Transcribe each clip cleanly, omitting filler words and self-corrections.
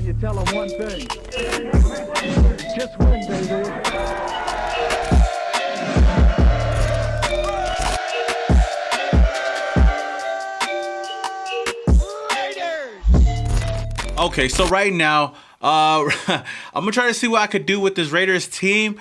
you tell them one thing. Just win, baby. Okay, so right now, I'm gonna try to see what I could do with this Raiders team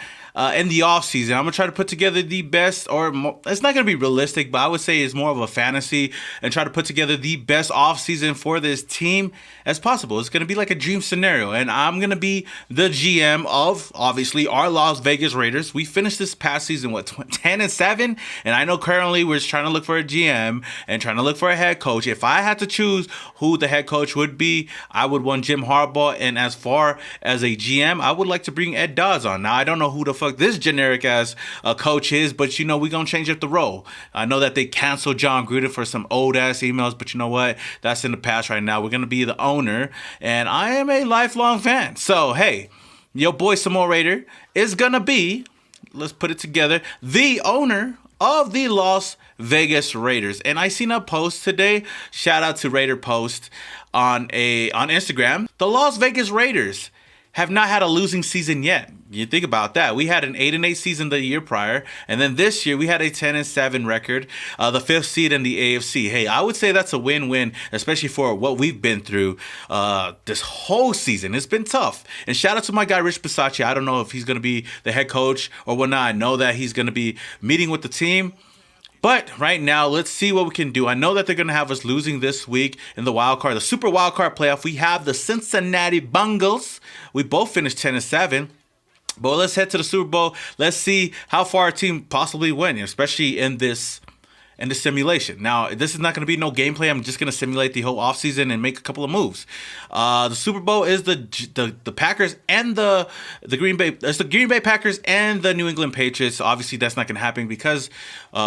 in the offseason. I'm gonna try to put together the best, or it's not gonna be realistic, but I would say it's more of a fantasy, and try to put together the best offseason for this team as possible. It's gonna be like a dream scenario, and I'm gonna be the GM of, obviously, our Las Vegas Raiders. We finished this past season, what, 10-7? And I know currently we're just trying to look for a GM and trying to look for a head coach. If I had to choose who the head coach would be, I would want Jim Harbaugh. And as far as a GM, I would like to bring Ed Dawes on. Now, I don't know who the fuck this generic ass coach is, but you know, we're gonna change up the role. I know that they canceled John Gruden for some old ass emails, but you know what? That's in the past right now. We're gonna be the owner, and I am a lifelong fan. So hey, your boy Samoa Raider is gonna be, let's put it together, the owner of the Las Vegas Raiders. And I seen a post today, shout out to Raider Post on Instagram. The Las Vegas Raiders have not had a losing season yet. You think about that. We had an 8-8 season the year prior, and then this year we had a 10-7 record, the 5th seed in the AFC. Hey, I would say that's a win-win, especially for what we've been through this whole season. It's been tough. And shout out to my guy Rich Bisaccia. I don't know if he's going to be the head coach or whatnot. I know that he's going to be meeting with the team. But right now, let's see what we can do. I know that they're going to have us losing this week in the wild card, the Super Wild Card playoff. We have the Cincinnati Bengals. We both finished 10-7. But let's head to the Super Bowl. Let's see how far our team possibly went, especially in this simulation. Now, this is not going to be no gameplay. I'm just going to simulate the whole offseason and make a couple of moves. The Super Bowl is the Packers and the Green Bay. It's the Green Bay Packers and the New England Patriots. Obviously, that's not going to happen because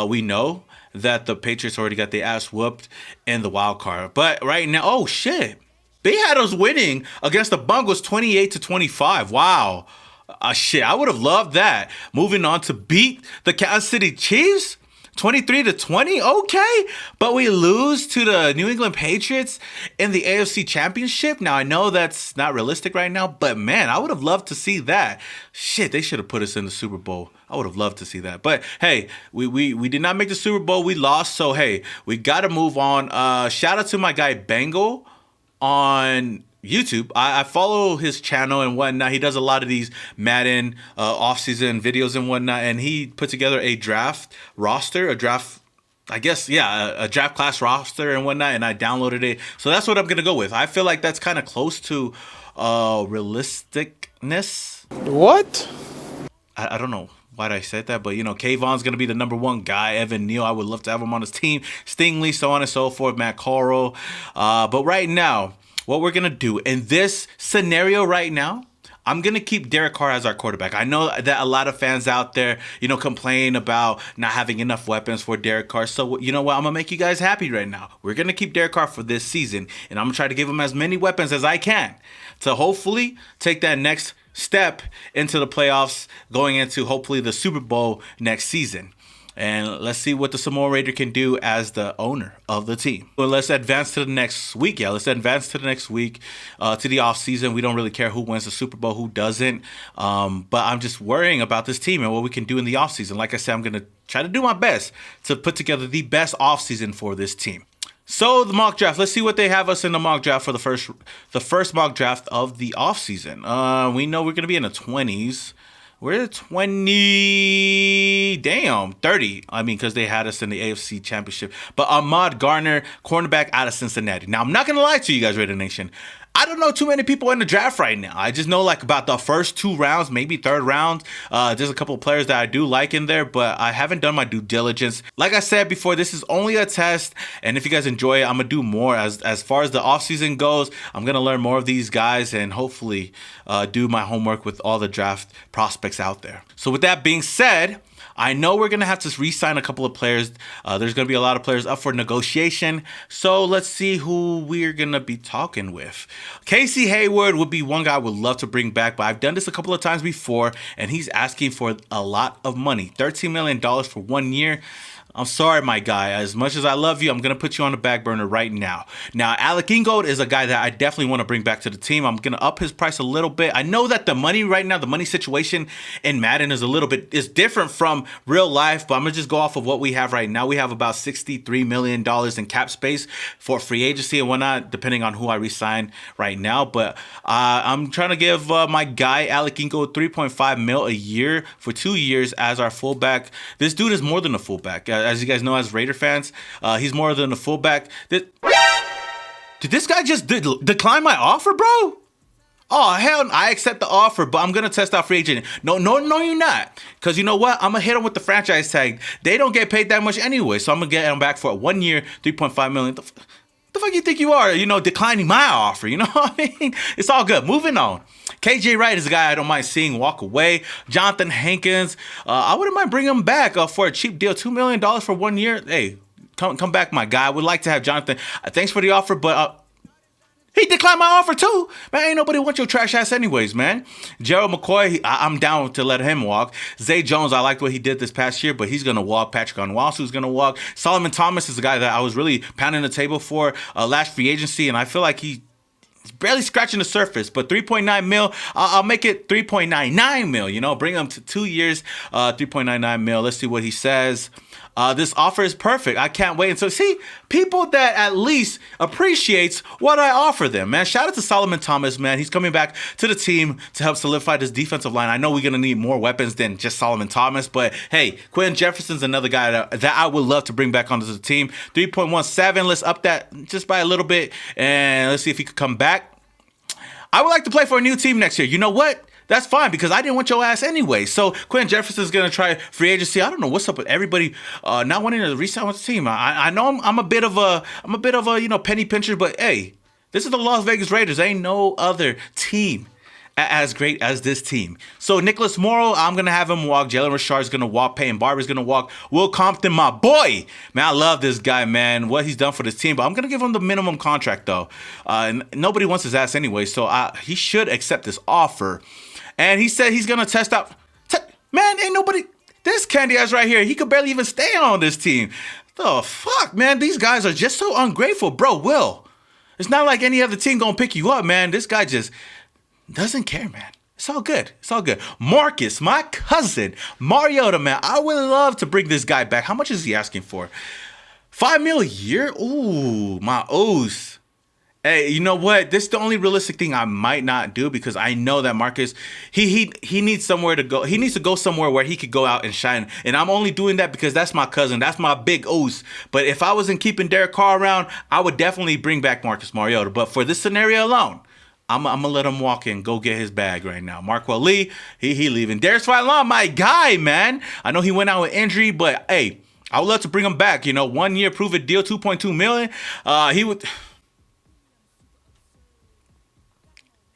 we know that the Patriots already got their ass whooped in the wild card. But right now, oh shit, they had us winning against the Bengals 28-25. Wow. Shit, I would have loved that. Moving on to beat the Kansas City Chiefs 23-20. Okay, but we lose to the New England Patriots in the AFC Championship. Now, I know that's not realistic right now, but man, I would have loved to see that. Shit, they should have put us in the Super Bowl. I would have loved to see that. But hey, we did not make the Super Bowl. We lost. So hey, we got to move on. Shout out to my guy Bengal on YouTube. I follow his channel and whatnot. He does a lot of these Madden off-season videos and whatnot, and he put together a draft roster, a draft class roster and whatnot, and I downloaded it. So that's what I'm gonna go with. I feel like that's kind of close to realisticness. What? I don't know why I said that, but you know, Kayvon's gonna be the #1 guy. Evan Neal, I would love to have him on his team. Stingley, so on and so forth. Matt Corral. But right now, what we're going to do in this scenario right now, I'm going to keep Derek Carr as our quarterback. I know that a lot of fans out there, you know, complain about not having enough weapons for Derek Carr. So, you know what? I'm going to make you guys happy right now. We're going to keep Derek Carr for this season, and I'm going to try to give him as many weapons as I can to hopefully take that next step into the playoffs, going into hopefully the Super Bowl next season. And let's see what the Samoa Raider can do as the owner of the team. Well, let's advance to the next week. Let's advance to the next week, to the offseason. We don't really care who wins the Super Bowl, who doesn't. But I'm just worrying about this team and what we can do in the offseason. Like I said, I'm going to try to do my best to put together the best offseason for this team. So the mock draft, let's see what they have us in the mock draft for the first mock draft of the offseason. We know we're going to be in the 20s. We're 30. I mean, because they had us in the AFC Championship. But Ahmad Garner, cornerback out of Cincinnati. Now, I'm not going to lie to you guys, Raider Nation. I don't know too many people in the draft right now. I just know like about the first 2 rounds, maybe 3rd round. There's a couple of players that I do like in there, but I haven't done my due diligence. Like I said before, this is only a test, and if you guys enjoy it, I'm gonna do more. As far as the offseason goes, I'm gonna learn more of these guys and hopefully do my homework with all the draft prospects out there. So with that being said, I know we're going to have to re-sign a couple of players. There's going to be a lot of players up for negotiation. So let's see who we're going to be talking with. Casey Hayward would be one guy I would love to bring back, but I've done this a couple of times before, and he's asking for a lot of money. $13 million for 1 year. I'm sorry, my guy. As much as I love you, I'm going to put you on the back burner right now. Now, Alec Ingold is a guy that I definitely want to bring back to the team. I'm going to up his price a little bit. I know that the money right now, the money situation in Madden is different from real life, but I'm going to just go off of what we have right now. We have about $63 million in cap space for free agency and whatnot, depending on who I resign right now. But I'm trying to give my guy, Alec Ingold, 3.5 mil a year for 2 years as our fullback. This dude is more than a fullback. As you guys know, as Raider fans, he's more than a fullback. Did this guy just decline my offer, bro? Oh, hell, I accept the offer, but I'm going to test out free agent. No, you're not. Because you know what? I'm going to hit him with the franchise tag. They don't get paid that much anyway, so I'm going to get him back for a 1 year, $3.5 million. The fuck you think you are, declining my offer, you know what I mean? It's all good. Moving on. KJ Wright is a guy I don't mind seeing walk away. Jonathan Hankins, I wouldn't mind bringing him back for a cheap deal, $2 million for 1 year. Hey, come back, my guy. I would like to have Jonathan. Thanks for the offer, but he declined my offer too. Man, ain't nobody want your trash ass anyways, man. Gerald McCoy, I'm down to let him walk. Zay Jones, I liked what he did this past year, but he's going to walk. Patrick Onwualu's going to walk. Solomon Thomas is a guy that I was really pounding the table for last free agency, and I feel like he's barely scratching the surface, but 3.9 mil, I'll make it 3.99 mil, bring him to 2 years, 3.99 mil. Let's see what he says. This offer is perfect. I can't wait. And so, see, people that at least appreciates what I offer them, man. Shout out to Solomon Thomas, man. He's coming back to the team to help solidify this defensive line. I know we're going to need more weapons than just Solomon Thomas, but hey, Quentin Jefferson's another guy that I would love to bring back onto the team. 3.17, let's up that just by a little bit, and let's see if he could come back. I would like to play for a new team next year. You know what? That's fine because I didn't want your ass anyway. So Quentin Jefferson's gonna try free agency. I don't know what's up with everybody not wanting to re-sign with the team. I know I'm a bit of a penny pincher, but hey, this is the Las Vegas Raiders. Ain't no other team as great as this team. So Nicholas Morrow, I'm gonna have him walk. Jalen Richard's gonna walk. Peyton Barber's gonna walk. Will Compton, my boy, man, I love this guy, man. What he's done for this team, but I'm gonna give him the minimum contract though. Nobody wants his ass anyway, so he should accept this offer. And he said he's gonna test out. Man, ain't nobody. This candy ass right here, he could barely even stay on this team. The fuck, man? These guys are just so ungrateful, bro. Will, it's not like any other team gonna pick you up, man. This guy just doesn't care, man. It's all good. It's all good. Marcus, my cousin, Mariota, man. I would love to bring this guy back. How much is he asking for? $5 million a year? Ooh, my O's. Hey, you know what? This is the only realistic thing I might not do because I know that Marcus, he needs somewhere to go. He needs to go somewhere where he could go out and shine. And I'm only doing that because that's my cousin. That's my big O's. But if I wasn't keeping Derek Carr around, I would definitely bring back Marcus Mariota. But for this scenario alone, I'm going to let him walk in, go get his bag right now. Marquel Lee, he leaving. Darius Philon, my guy, man. I know he went out with injury, but hey, I would love to bring him back. 1 year prove-it deal, $2.2 million. He would...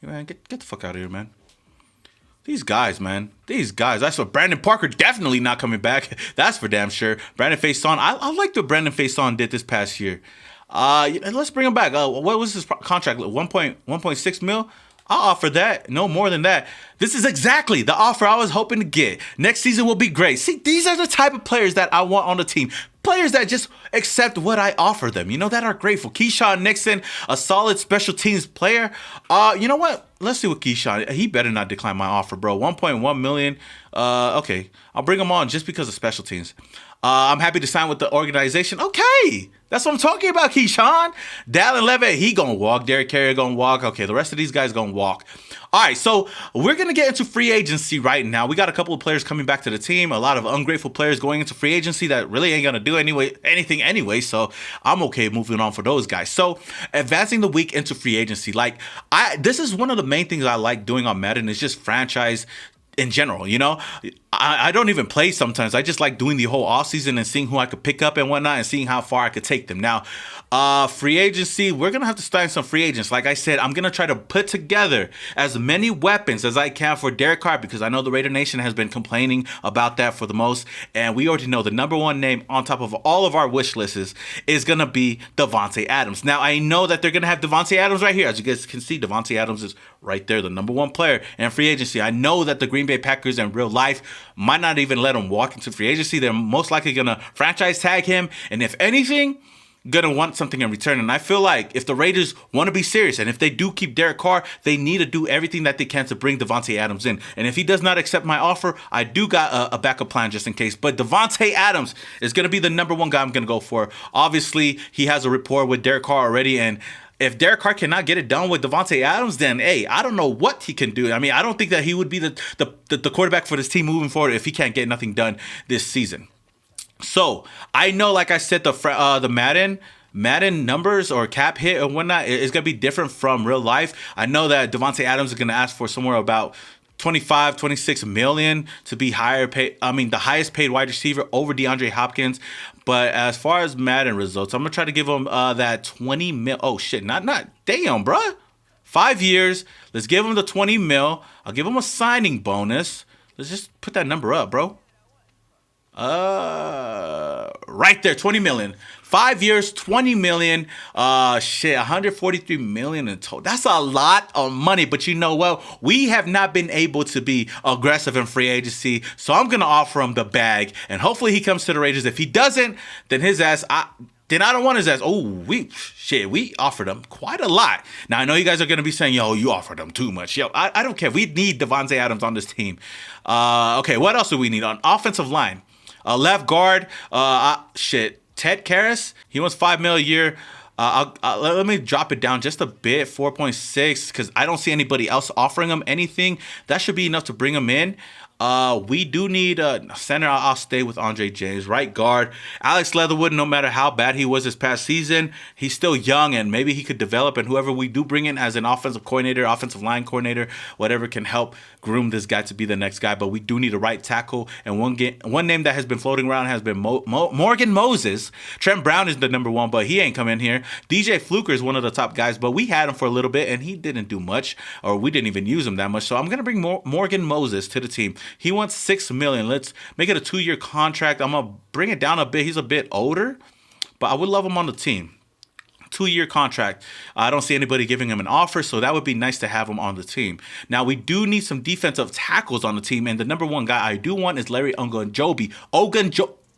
Man, get the fuck out of here, man. These guys, man. These guys. That's what Brandon Parker definitely not coming back. That's for damn sure. Brandon Faison. I liked what Brandon Faison did this past year. Let's bring him back. What was his contract? 1.6 mil? I'll offer that. No more than that. This is exactly the offer I was hoping to get. Next season will be great. See, these are the type of players that I want on the team. Players that just accept what I offer them, that are grateful. Keyshawn Nixon, a solid special teams player. You know what? Let's see what Keyshawn, he better not decline my offer, bro. 1.1 million. Okay, I'll bring him on just because of special teams. I'm happy to sign with the organization. Okay, that's what I'm talking about, Keyshawn. Dallin Levitt, he gonna walk. Derek Carrier gonna walk. Okay, the rest of these guys gonna walk. All right, so we're going to get into free agency right now. We got a couple of players coming back to the team, a lot of ungrateful players going into free agency that really ain't going to do anything anyway, so I'm okay moving on for those guys. So advancing the week into free agency, this is one of the main things I like doing on Madden is just franchise in general, I don't even play sometimes. I just like doing the whole offseason and seeing who I could pick up and whatnot and seeing how far I could take them. Now, free agency, we're going to have to sign some free agents. Like I said, I'm going to try to put together as many weapons as I can for Derek Carr because I know the Raider Nation has been complaining about that for the most. And we already know the number one name on top of all of our wish lists is going to be Davantae Adams. Now, I know that they're going to have Davantae Adams right here. As you guys can see, Davantae Adams is right there, the number one player in free agency. I know that the Green Bay Packers in real life might not even let him walk into free agency. They're most likely going to franchise tag him. And if anything, gonna want something in return. And I feel like if the Raiders want to be serious, and if they do keep Derek Carr, they need to do everything that they can to bring Davantae Adams in. And if he does not accept my offer, I do got a backup plan just in case. But Davantae Adams is gonna be the number one guy I'm gonna go for. Obviously, he has a rapport with Derek Carr already, and if Derek Carr cannot get it done with Davantae Adams, then hey, I don't know what he can do. I mean, I don't think that he would be the quarterback for this team moving forward if he can't get nothing done this season. So I know, like I said, the Madden numbers or cap hit and whatnot is gonna be different from real life. I know that Davantae Adams is gonna ask for somewhere about 25, 26 million to be higher paid. I mean, the highest paid wide receiver over DeAndre Hopkins. But as far as Madden results, I'm gonna try to give him that 20 mil. Oh shit, not damn, bruh. 5 years. Let's give him the 20 mil. I'll give him a signing bonus. Let's just put that number up, bro. Right there, 20 million. 5 years, 20 million. 143 million in total. That's a lot of money, but you know what? We have not been able to be aggressive in free agency, so I'm gonna offer him the bag, and hopefully he comes to the Raiders. If he doesn't, then I don't want his ass. Oh, we offered him quite a lot. Now, I know you guys are going to be saying, yo, you offered him too much. Yo, I don't care. We need Davantae Adams on this team. Okay, what else do we need? On offensive line, left guard, Ted Karras, he wants $5 million a year. Let me drop it down just a bit, 4.6, because I don't see anybody else offering him anything. That should be enough to bring him in. We do need a center. I'll stay with Andre James. Right guard, Alex Leatherwood. No matter how bad he was this past season, he's still young, and maybe he could develop. And whoever we do bring in as an offensive coordinator, offensive line coordinator, whatever, can help groom this guy to be the next guy. But we do need a right tackle. And one name that has been floating around has been Morgan Moses. Trent Brown is the number one, but he ain't come in here. DJ Fluker is one of the top guys, but we had him for a little bit, and he didn't do much, or we didn't even use him that much. So I'm gonna bring Morgan Moses to the team. He wants $6 million. Let's make it a 2-year contract. I'm gonna bring it down a bit. He's a bit older, but I would love him on the team. 2-year contract. I don't see anybody giving him an offer, so that would be nice to have him on the team. Now, we do need some defensive tackles on the team, and the number one guy I do want is Larry Ogunjobi.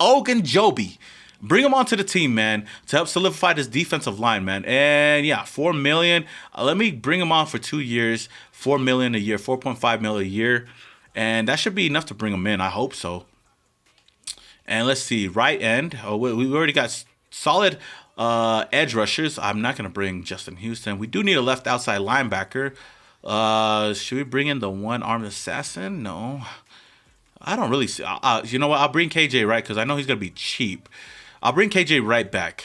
Ogunjobi. Bring him onto the team, man, to help solidify this defensive line, man. And yeah, $4 million. Let me bring him on for 2 years, $4 million a year, $4.5 million a year. And that should be enough to bring him in. I hope so. And let's see. Right end. Oh, we already got solid edge rushers. I'm not going to bring Justin Houston. We do need a left outside linebacker. Should we bring in the one-armed assassin? No. I don't really see. You know what? I'll bring KJ Wright because I know he's going to be cheap. I'll bring KJ Wright back.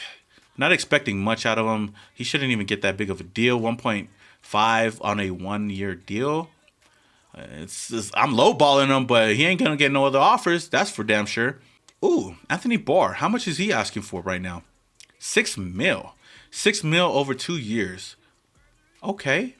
Not expecting much out of him. He shouldn't even get that big of a deal. 1.5 on a 1-year deal. I'm lowballing him, but he ain't gonna get no other offers. That's for damn sure. Ooh, Anthony Barr. How much is he asking for right now? $6 million. $6 million over 2 years. Okay,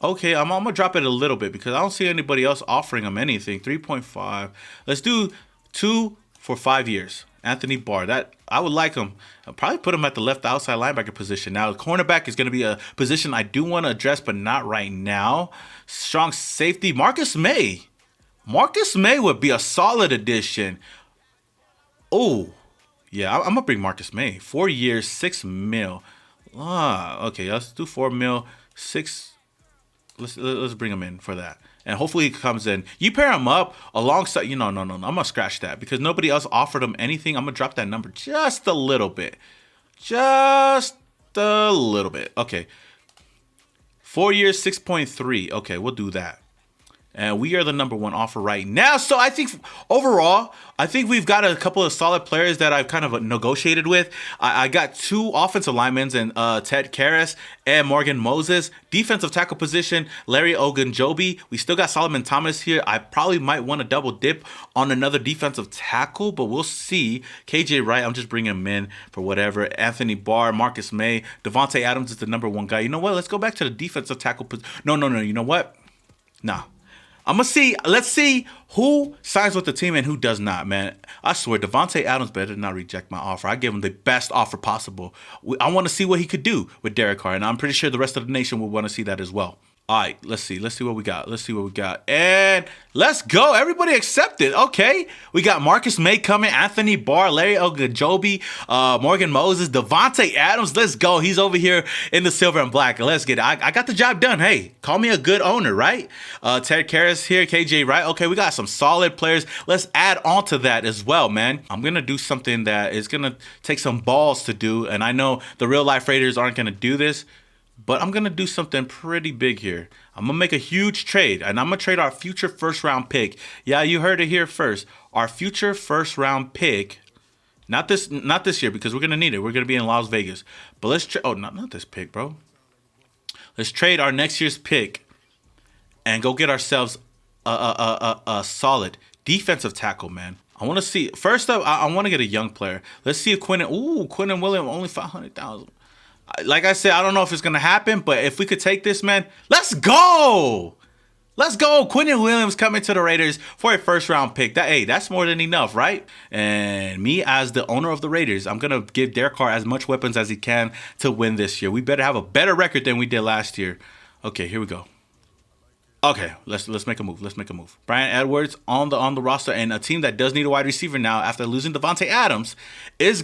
I'm gonna drop it a little bit because I don't see anybody else offering him anything. 3.5. Let's do 2 for 5 years. Anthony Barr. That I would like him. I'll probably put him at the left outside linebacker position. Now, the cornerback is going to be a position I do want to address, but not right now. Strong safety. Marcus May. Marcus May would be a solid addition. Oh, yeah, I'm going to bring Marcus May. 4 years, $6 million. Okay, let's do $4 million. 6. Let's bring him in for that. And hopefully he comes in. You pair him up alongside, no. I'm going to scratch that because nobody else offered him anything. I'm going to drop that number just a little bit. Just a little bit. Okay. 4 years, 6.3. Okay, we'll do that. And we are the number one offer right now. So I think overall, we've got a couple of solid players that I've kind of negotiated with. I got 2 offensive linemen and Ted Karras and Morgan Moses. Defensive tackle position, Larry Ogunjobi. We still got Solomon Thomas here. I probably might want to double dip on another defensive tackle, but we'll see. KJ Wright, I'm just bringing him in for whatever. Anthony Barr, Marcus May. Davantae Adams is the number one guy. You know what? Let's go back to the defensive tackle position. No. You know what? Nah. Let's see who signs with the team and who does not, man. I swear, Davantae Adams better not reject my offer. I gave him the best offer possible. I want to see what he could do with Derek Carr, and I'm pretty sure the rest of the nation will want to see that as well. All right, let's see. Let's see what we got. Let's see what we got. And let's go. Everybody accepted. Okay. We got Marcus May coming, Anthony Barr, Larry Ogunjobi, Morgan Moses, Davantae Adams. Let's go. He's over here in the silver and black. Let's get it. I got the job done. Hey, call me a good owner, right? Ted Karras here, KJ Wright. Okay, we got some solid players. Let's add on to that as well, man. I'm going to do something that is going to take some balls to do. And I know the real life Raiders aren't going to do this. But I'm going to do something pretty big here. I'm going to make a huge trade, and I'm going to trade our future first-round pick. Yeah, you heard it here first. Our future first-round pick, not this year, because we're going to need it. We're going to be in Las Vegas. But let's trade, not this pick, bro. Let's trade our next year's pick and go get ourselves a solid defensive tackle, man. I want to see, first up, I want to get a young player. Let's see if Quinton Williams, only $500,000. Like I said, I don't know if it's going to happen, but if we could take this, man, let's go. Let's go. Quinton Williams coming to the Raiders for a first-round pick. That's more than enough, right? And me as the owner of the Raiders, I'm going to give Derek Carr as much weapons as he can to win this year. We better have a better record than we did last year. Okay, here we go. Okay, let's make a move. Let's make a move. Bryan Edwards on the roster, and a team that does need a wide receiver now after losing Davantae Adams is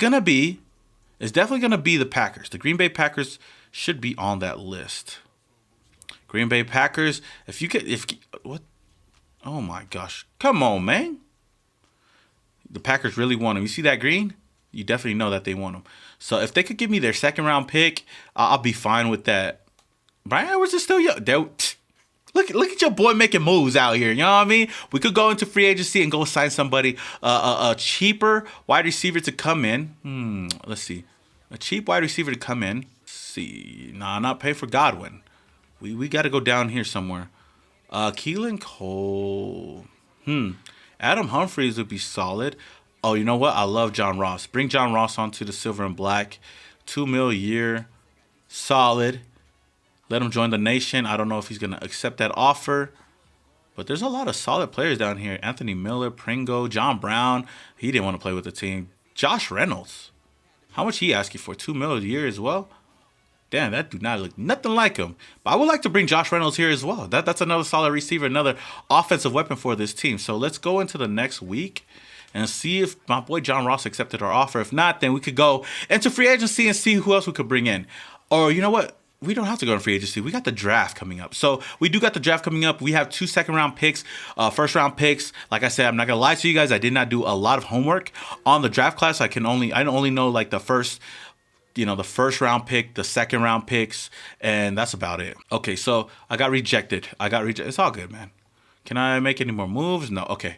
definitely going to be the Packers. The Green Bay Packers should be on that list. Green Bay Packers, what? Oh my gosh. Come on, man. The Packers really want him. You see that green? You definitely know that they want him. So if they could give me their second round pick, I'll be fine with that. Bryan Edwards is still young. Look at your boy making moves out here. You know what I mean? We could go into free agency and go sign somebody, a cheaper wide receiver to come in. Let's see. A cheap wide receiver to come in. Let's see. Nah, not pay for Godwin. We got to go down here somewhere. Keelan Cole. Adam Humphries would be solid. Oh, you know what? I love John Ross. Bring John Ross onto the silver and black. $2 million a year. Solid. Let him join the nation. I don't know if he's going to accept that offer. But there's a lot of solid players down here. Anthony Miller, Pringo, John Brown. He didn't want to play with the team. Josh Reynolds. How much he asking for? $2 million a year as well? Damn, that do not look nothing like him. But I would like to bring Josh Reynolds here as well. That's another solid receiver, another offensive weapon for this team. So let's go into the next week and see if my boy John Ross accepted our offer. If not, then we could go into free agency and see who else we could bring in. Or you know what? We don't have to go to free agency. We got the draft coming up. So we do got the draft coming up. We have 2 second-round picks, first-round picks. Like I said, I'm not going to lie to you guys. I did not do a lot of homework on the draft class. I only know like the first round pick, the second round picks, and that's about it. Okay, so I got rejected. It's all good, man. Can I make any more moves? No. Okay.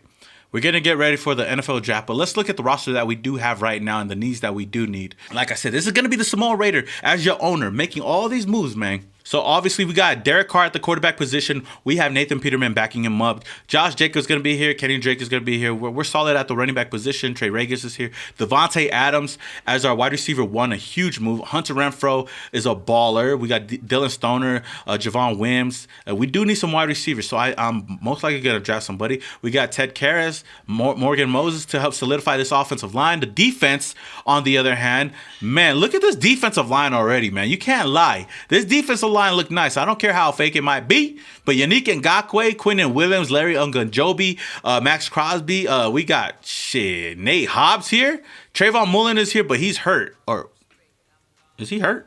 We're going to get ready for the NFL draft, but let's look at the roster that we do have right now and the needs that we do need. Like I said, this is going to be the small Raider as your owner, making all these moves, man. So obviously we got Derek Carr at the quarterback position. We have Nathan Peterman backing him up. Josh Jacobs going to be here. Kenny Drake is going to be here. We're solid at the running back position. Trey Regis is here. Davantae Adams as our wide receiver 1, a huge move. Hunter Renfrow is a baller. We got Dylan Stoner, Javon Wims. We do need some wide receivers, so I'm most likely going to draft somebody. We got Ted Karras, Morgan Moses to help solidify this offensive line. The defense, on the other hand, man, look at this defensive line already, man. You can't lie. This defensive line look nice. I don't care how fake it might be, but Yannick Ngakoue, Quinton Williams, Larry Ogunjobi, Max Crosby, we got Nate Hobbs here. Trayvon Mullen is here, but he's hurt. Or is he hurt?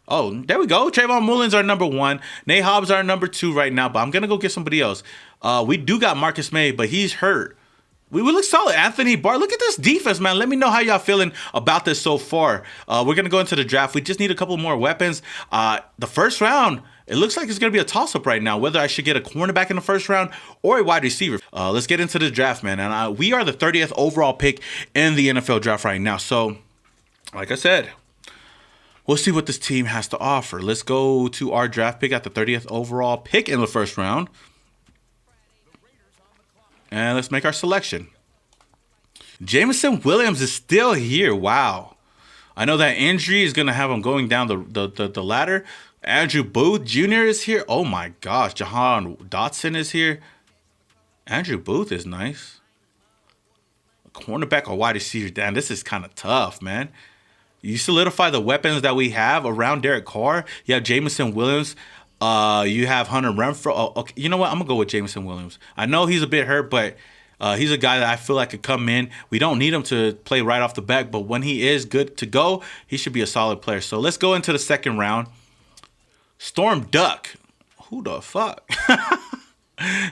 Oh, there we go. Trayvon Mullen's our number 1. Nate Hobbs our number 2 right now, but I'm gonna go get somebody else. We do got Marcus May, but he's hurt. We look solid. Anthony Barr. Look at this defense, man. Let me know how y'all feeling about this so far. We're going to go into the draft. We just need a couple more weapons. The first round, it looks like it's going to be a toss-up right now, whether I should get a cornerback in the first round or a wide receiver. Let's get into the draft, man. And we are the 30th overall pick in the NFL draft right now. So, like I said, we'll see what this team has to offer. Let's go to our draft pick at the 30th overall pick in the first round. And let's make our selection. Jameson Williams is still here. Wow. I know that injury is going to have him going down the ladder. Andrew Booth Jr. is here. Oh, my gosh. Jahan Dotson is here. Andrew Booth is nice. A cornerback or wide receiver. Damn, this is kind of tough, man. You solidify the weapons that we have around Derek Carr. You have Jameson Williams. You have Hunter Renfrow. Oh, okay. You know what? I'm going to go with Jameson Williams. I know he's a bit hurt, but he's a guy that I feel like could come in. We don't need him to play right off the bat, but when he is good to go, he should be a solid player. So let's go into the second round. Storm Duck. Who the fuck?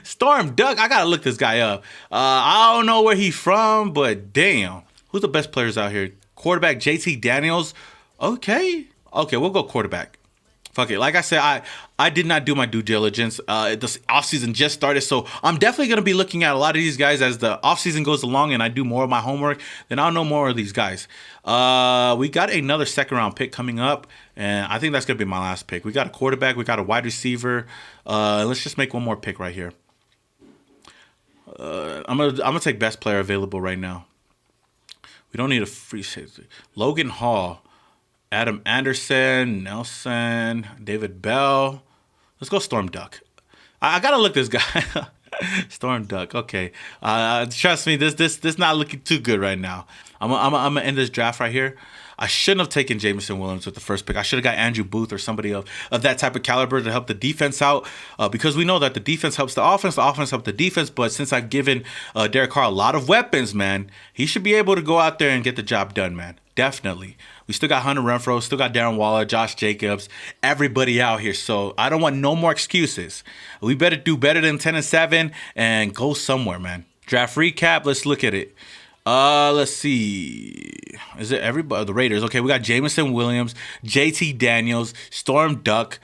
Storm Duck. I got to look this guy up. I don't know where he's from, but damn. Who's the best players out here? Quarterback JT Daniels. Okay, we'll go quarterback. Fuck it. Like I said, I did not do my due diligence. The offseason just started, so I'm definitely going to be looking at a lot of these guys as the offseason goes along and I do more of my homework. Then I'll know more of these guys. We got another second-round pick coming up, and I think that's going to be my last pick. We got a quarterback. We got a wide receiver. Let's just make one more pick right here. I'm gonna take best player available right now. We don't need a free safety. Logan Hall, Adam Anderson, Nelson, David Bell. Let's go Storm Duck. I gotta look this guy. Storm Duck. Okay. Trust me, this not looking too good right now. I'm gonna end this draft right here. I shouldn't have taken Jameson Williams with the first pick. I should have got Andrew Booth or somebody of that type of caliber to help the defense out, because we know that the defense helps the offense helps the defense. But since I've given Derek Carr a lot of weapons, man, he should be able to go out there and get the job done, man. Definitely. We still got Hunter Renfrow, still got Darren Waller, Josh Jacobs, everybody out here. So I don't want no more excuses. We better do better than 10-7 and go somewhere, man. Draft recap. Let's look at it. Let's see. Is it everybody? The Raiders. Okay, we got Jameson Williams, JT Daniels, Storm Duck,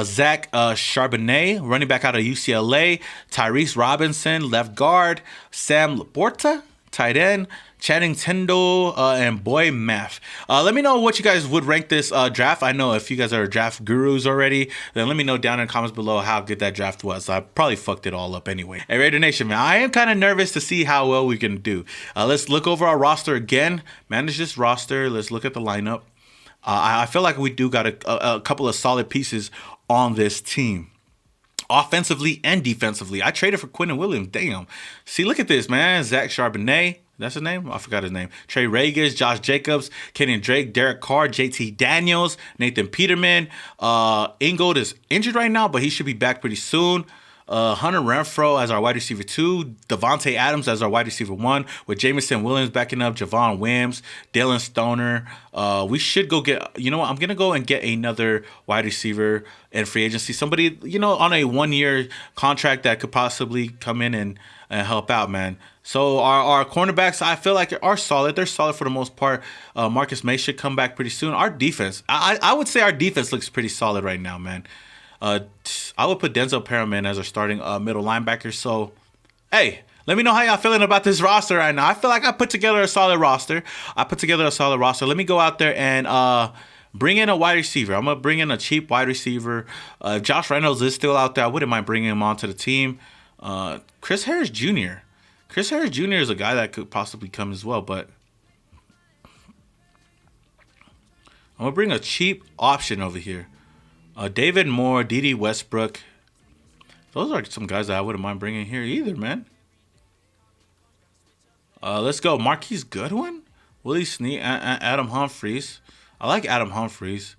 Zach Charbonnet, running back out of UCLA, Tyrese Robinson, left guard, Sam Laporta, tight end, Channing Tindall, and Boy Math. Let me know what you guys would rank this draft. I know if you guys are draft gurus already, then let me know down in the comments below how good that draft was. I probably fucked it all up anyway. Hey, Raider Nation, man, I am kind of nervous to see how well we can do. Let's look over our roster again. Manage this roster. Let's look at the lineup. I feel like we do got a couple of solid pieces on this team. Offensively and defensively. I traded for Quentin Williams. Damn. See, look at this, man. Zach Charbonnet. That's his name? I forgot his name. Trey Ragas, Josh Jacobs, Kenyon Drake, Derek Carr, JT Daniels, Nathan Peterman. Ingold is injured right now, but he should be back pretty soon. Hunter Renfrow as our wide receiver 2, Davantae Adams as our wide receiver 1, with Jameson Williams backing up Javon Wims, Dylan Stoner. We should go get, you know what, I'm going to go and get another wide receiver in free agency. Somebody, you know, on a 1-year contract that could possibly come in and help out, man. So our cornerbacks, I feel like are solid. They're solid for the most part. Marcus May should come back pretty soon. Our defense, I would say our defense looks pretty solid right now, man. I would put Denzel Perriman as our starting middle linebacker. So, hey, let me know how y'all feeling about this roster right now. I feel like I put together a solid roster. Let me go out there and bring in a wide receiver. I'm going to bring in a cheap wide receiver. If Josh Reynolds is still out there, I wouldn't mind bringing him onto the team. Chris Harris Jr. Chris Harris Jr. is a guy that could possibly come as well, but I'm going to bring a cheap option over here. David Moore, Dede Westbrook. Those are some guys that I wouldn't mind bringing here either, man. Let's go. Marquise Goodwin, Willie Snead, Adam Humphries. I like Adam Humphries.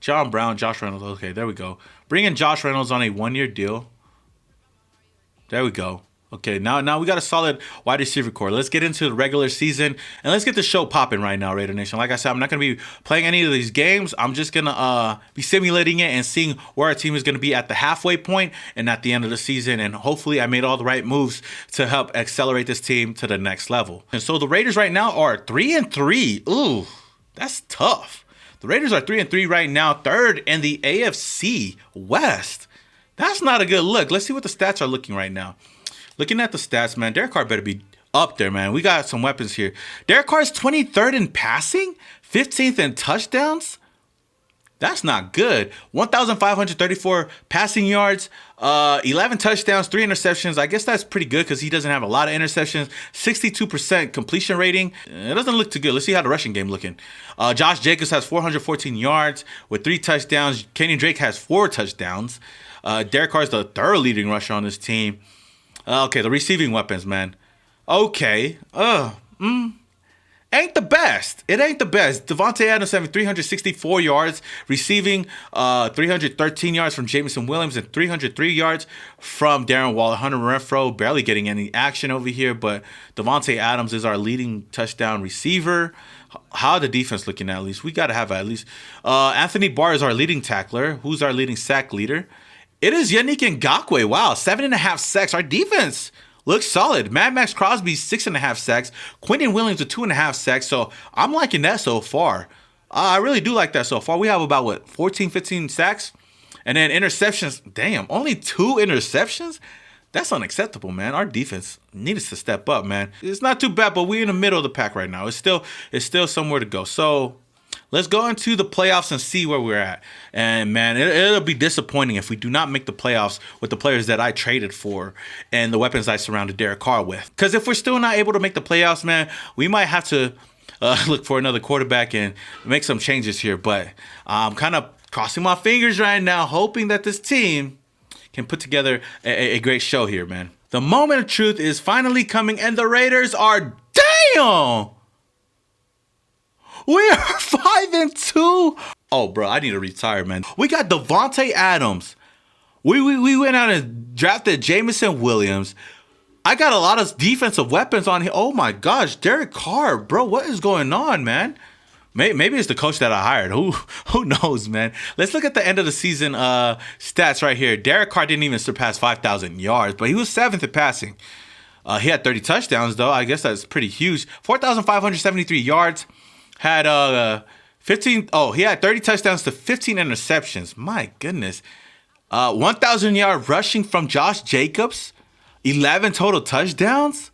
John Brown, Josh Reynolds. Okay, there we go. Bring in Josh Reynolds on a 1-year deal. There we go. Okay, now we got a solid wide receiver core. Let's get into the regular season, and let's get the show popping right now, Raider Nation. Like I said, I'm not going to be playing any of these games. I'm just going to be simulating it and seeing where our team is going to be at the halfway point and at the end of the season, and hopefully I made all the right moves to help accelerate this team to the next level. And so the Raiders right now are 3-3. Ooh, that's tough. The Raiders are 3-3 right now, third in the AFC West. That's not a good look. Let's see what the stats are looking right now. Looking at the stats, man, Derek Carr better be up there, man. We got some weapons here. Derek Carr is 23rd in passing, 15th in touchdowns. That's not good. 1,534 passing yards, 11 touchdowns, 3 interceptions. I guess that's pretty good because he doesn't have a lot of interceptions. 62% completion rating. It doesn't look too good. Let's see how the rushing game looking. Josh Jacobs has 414 yards with 3 touchdowns. Kenyon Drake has 4 touchdowns. Derek Carr is the third leading rusher on this team. Okay, the receiving weapons, man. Okay. ain't the best. It ain't the best. Davantae Adams having 364 yards, receiving 313 yards from Jameson Williams and 303 yards from Darren Waller. Hunter Renfrow barely getting any action over here, but Davantae Adams is our leading touchdown receiver. How the defense looking at least? We got to have at least. Anthony Barr is our leading tackler. Who's our leading sack leader? It is Yannick Ngakoue. Wow, 7.5 sacks. Our defense looks solid. Mad Max Crosby, 6.5 sacks. Quentin Williams with 2.5 sacks. So I'm liking that so far. I really do like that so far. We have about, what, 14, 15 sacks? And then interceptions. Damn, only 2 interceptions? That's unacceptable, man. Our defense needs to step up, man. It's not too bad, but we're in the middle of the pack right now. It's still somewhere to go. So let's go into the playoffs and see where we're at. And, man, it'll be disappointing if we do not make the playoffs with the players that I traded for and the weapons I surrounded Derek Carr with. Because if we're still not able to make the playoffs, man, we might have to look for another quarterback and make some changes here. But I'm kind of crossing my fingers right now, hoping that this team can put together a great show here, man. The moment of truth is finally coming, and the Raiders are, damn! We are 5-2. Oh, bro, I need to retire, man. We got Davantae Adams. We went out and drafted Jameson Williams. I got a lot of defensive weapons on here. Oh, my gosh, Derek Carr, bro, what is going on, man? Maybe it's the coach that I hired. Who knows, man? Let's look at the end of the season stats right here. Derek Carr didn't even surpass 5,000 yards, but he was 7th in passing. He had 30 touchdowns, though. I guess that's pretty huge. 4,573 yards. Had 15. Oh, he had 30 touchdowns to 15 interceptions. My goodness. 1,000 yard rushing from Josh Jacobs. 11 total touchdowns.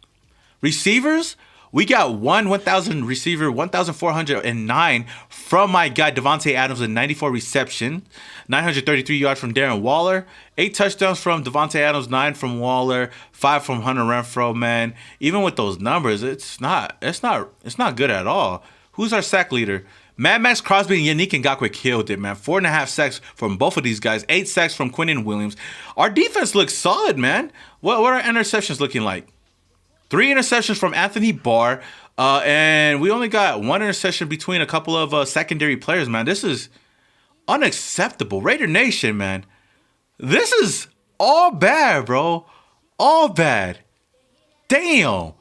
Receivers. We got 1,000 receiver, 1,409 from my guy Davantae Adams with 94 reception, 933 yards from Darren Waller, 8 touchdowns from Davantae Adams, 9 from Waller, 5 from Hunter Renfrow. Man, even with those numbers, it's not good at all. Who's our sack leader? Mad Max Crosby and Yannick Ngakoue killed it, man. 4.5 sacks from both of these guys, 8 sacks from Quentin Williams. Our defense looks solid, man. What are interceptions looking like? 3 interceptions from Anthony Barr, and we only got 1 interception between a couple of secondary players, man. This is unacceptable. Raider Nation, man. This is all bad, bro. All bad. Damn.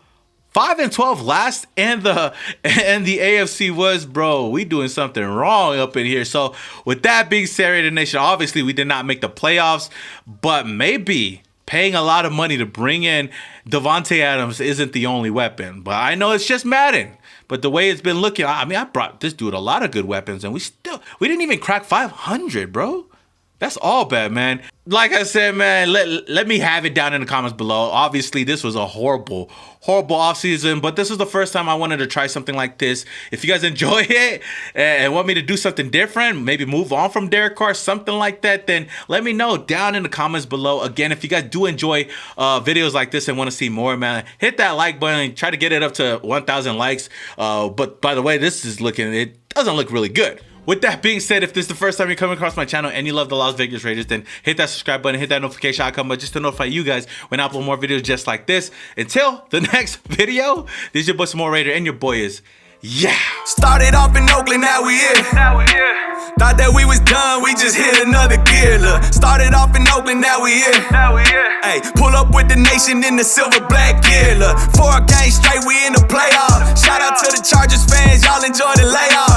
5-12 last, and the AFC was, bro, we doing something wrong up in here. So with that being said, Raider Nation, obviously we did not make the playoffs, but maybe paying a lot of money to bring in Davantae Adams isn't the only weapon. But I know it's just Madden. But the way it's been looking, I mean, I brought this dude a lot of good weapons, and we didn't even crack 500, bro. That's all bad, man. Like I said, man, let me have it down in the comments below. Obviously, this was a horrible offseason, but this is the first time I wanted to try something like this. If you guys enjoy it and want me to do something different, maybe move on from Derek Carr, something like that, then let me know down in the comments below. Again, if you guys do enjoy videos like this and want to see more, man, hit that like button and try to get it up to 1,000 likes. But by the way, it doesn't look really good. With that being said, if this is the first time you're coming across my channel and you love the Las Vegas Raiders, then hit that subscribe button, hit that notification icon button just to notify you guys when I upload more videos just like this. Until the next video, this is your boy Small Raider, and your boy is, yeah. Started off in Oakland, now we here. Thought that we was done, we just hit another gear. Look, started off in Oakland, now we here. Hey, pull up with the nation in the silver black gear. Look, 4 games straight, we in the playoff. Shout out to the Chargers fans, y'all enjoy the layoff.